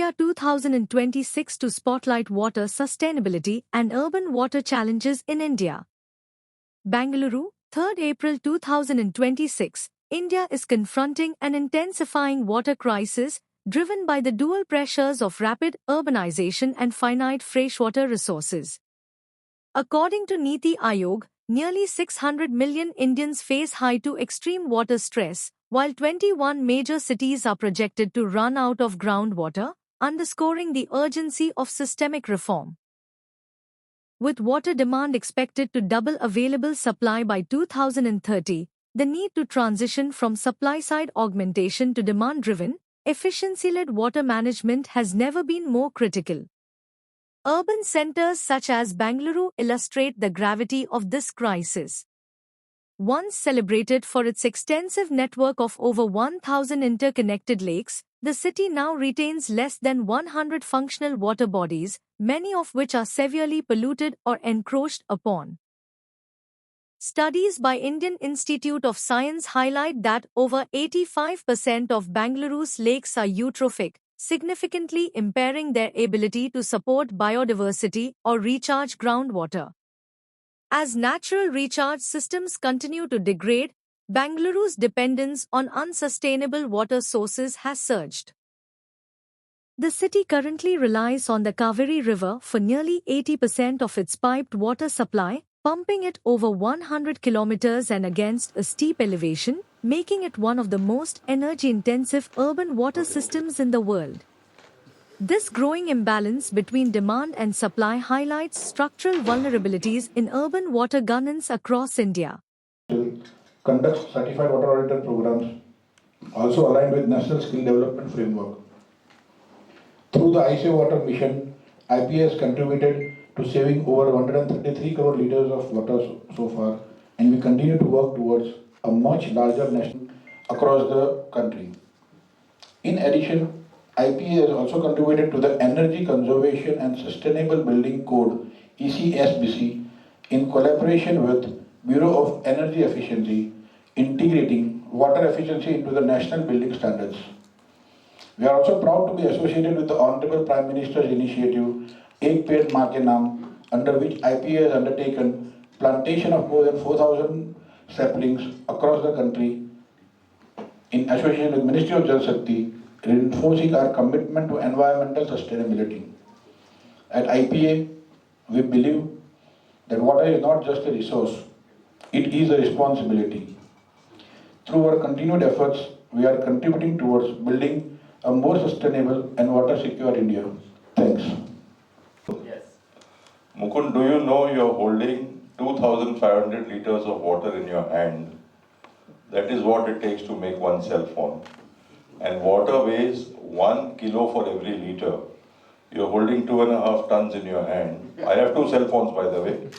India 2026 to spotlight water sustainability and urban water challenges in India. Bengaluru, 3rd April 2026. India is confronting an intensifying water crisis driven by the dual pressures of rapid urbanization and finite freshwater resources. According to NITI Aayog, nearly 600 million Indians face high to extreme water stress, while 21 major cities are projected to run out of groundwater, underscoring the urgency of systemic reform. With water demand expected to double available supply by 2030, the need to transition from supply-side augmentation to demand-driven, efficiency-led water management has never been more critical. Urban centers such as Bengaluru illustrate the gravity of this crisis. Once celebrated for its extensive network of over 1,000 interconnected lakes, the city now retains less than 100 functional water bodies, many of which are severely polluted or encroached upon. Studies by Indian Institute of Science highlight that over 85% of Bengaluru's lakes are eutrophic, significantly impairing their ability to support biodiversity or recharge groundwater. As natural recharge systems continue to degrade, Bengaluru's dependence on unsustainable water sources has surged. The city currently relies on the Cauvery River for nearly 80% of its piped water supply, pumping it over 100 kilometers and against a steep elevation, making it one of the most energy-intensive urban water systems in the world. This growing imbalance between demand and supply highlights structural vulnerabilities in urban water governance across India. Conducts certified water auditor programs, also aligned with National Skill Development Framework. Through the ISA Water Mission, IPA has contributed to saving over 133 crore liters of water so far, and we continue to work towards a much larger national across the country. In addition, IPA has also contributed to the Energy Conservation and Sustainable Building Code (ECSBC) in collaboration with Bureau of Energy Efficiency, integrating water efficiency into the national building standards. We are also proud to be associated with the Honorable Prime Minister's initiative, Ek Ped Maa Ke Naam, under which IPA has undertaken plantation of more than 4,000 saplings across the country in association with Ministry of Jal Shakti, reinforcing our commitment to environmental sustainability. At IPA, we believe that water is not just a resource, it is a responsibility. Through our continued efforts, we are contributing towards building a more sustainable and water-secure India. Thanks. Yes. Mukund, do you know you're holding 2,500 liters of water in your hand? That is what it takes to make one cell phone. And water weighs 1 kilo for every liter. You're holding 2.5 tons in your hand. I have 2 cell phones, by the way.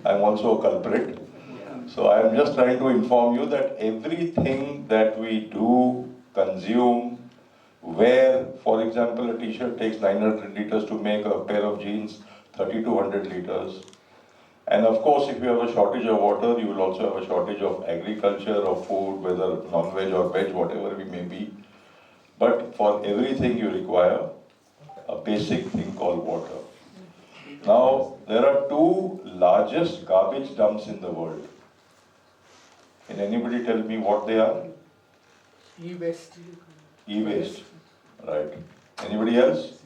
I'm also a culprit. So I'm just trying to inform you that everything that we do, consume, wear, for example, a t-shirt takes 900 liters to make, a pair of jeans 3,200 liters. And of course, if you have a shortage of water, you will also have a shortage of agriculture, of food, whether non-veg or veg, whatever we may be. But for everything you require a basic thing called water. Now, there are 2 largest garbage dumps in the world. Can anybody tell me what they are? E-waste. E-waste, right. Anybody else?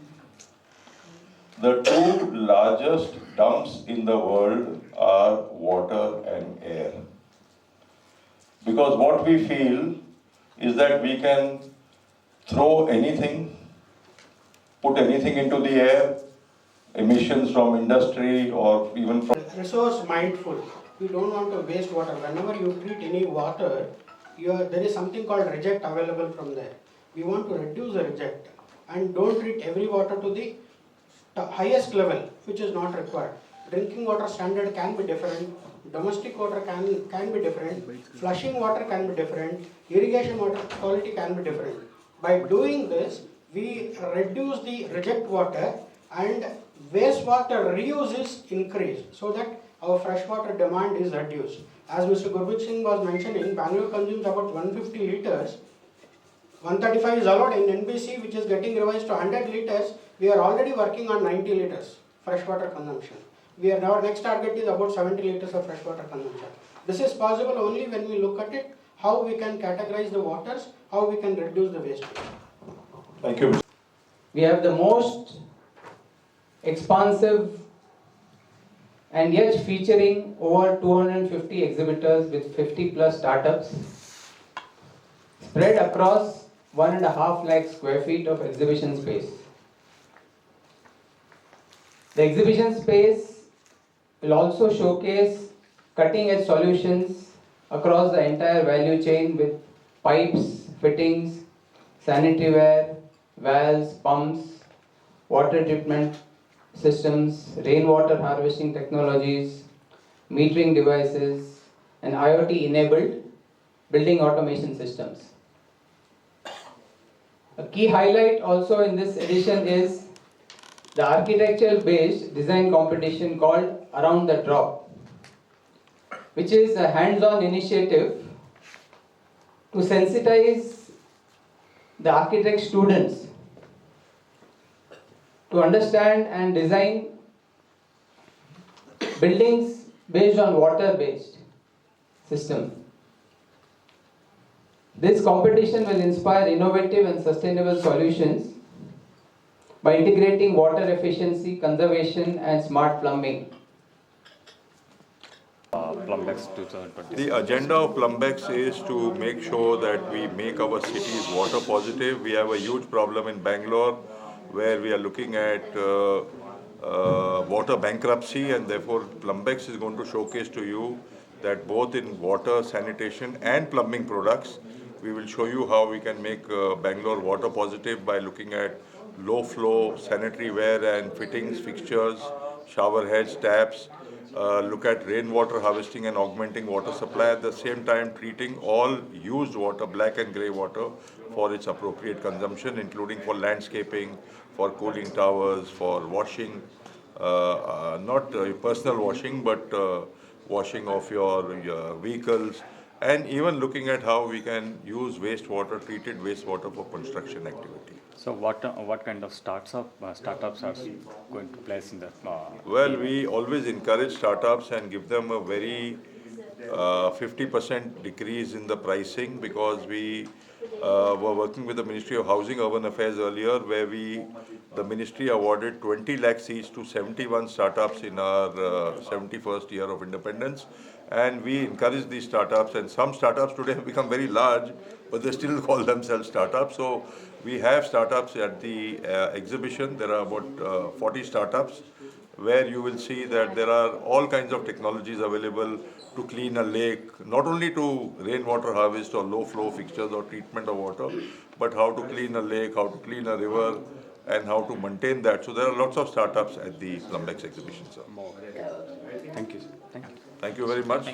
The 2 largest dumps in the world are water and air. Because what we feel is that we can throw anything, put anything into the air, emissions from industry or even from... Resource mindful. You don't want to waste water. Whenever you treat any water, there is something called reject available from there. We want to reduce the reject and don't treat every water to the highest level, which is not required. Drinking water standard can be different, domestic water can be different, flushing water can be different, irrigation water quality can be different. By doing this, we reduce the reject water and wastewater reuse is increased so that our freshwater demand is reduced. As Mr. Gurbit Singh was mentioning, Bangalore consumes about 150 liters 135 is allowed in NBC, which is getting revised to 100 liters. We are already working on 90 liters freshwater consumption. Our next target is about 70 liters of freshwater consumption. This is possible only when we look at it, how we can categorize the waters, how we can reduce the wastage. Thank you. We have the most expansive and yet featuring over 250 exhibitors with 50 plus startups spread across 1.5 lakh square feet of exhibition space. The exhibition space will also showcase cutting-edge solutions across the entire value chain with pipes, fittings, sanitary ware, valves, pumps, water treatment systems, rainwater harvesting technologies, metering devices, and IoT-enabled building automation systems. A key highlight also in this edition is the architectural-based design competition called Around the Drop, which is a hands-on initiative to sensitize the architect students to understand and design buildings based on water-based system. This competition will inspire innovative and sustainable solutions by integrating water efficiency, conservation, and smart plumbing. Plumbex 2020. The agenda of Plumbex is to make sure that we make our cities water positive. We have a huge problem in Bangalore where we are looking at water bankruptcy, and therefore Plumbex is going to showcase to you that both in water, sanitation and plumbing products, we will show you how we can make Bangalore water positive by looking at low flow sanitary ware and fittings, fixtures, shower heads, taps, look at rainwater harvesting and augmenting water supply, at the same time treating all used water, black and grey water, for its appropriate consumption, including for landscaping, for cooling towers, for washing, not personal washing, but washing of your vehicles, and even looking at how we can use wastewater, treated wastewater, for construction activity. So what kind of startups are going to place in that? Well, we always encourage startups and give them a very 50% decrease in the pricing, because we were working with the Ministry of Housing Urban Affairs earlier, where the ministry awarded 20 lakhs each to 71 startups in our 71st year of independence. And we encourage these startups, and some startups today have become very large, but they still call themselves startups. So we have startups at the exhibition. There are about 40 startups, where you will see that there are all kinds of technologies available to clean a lake, not only to rainwater harvest or low flow fixtures or treatment of water, but how to clean a lake, how to clean a river, and how to maintain that. So there are lots of startups at the Plumbex exhibition, sir. Thank you. Thank you. Thank you very much.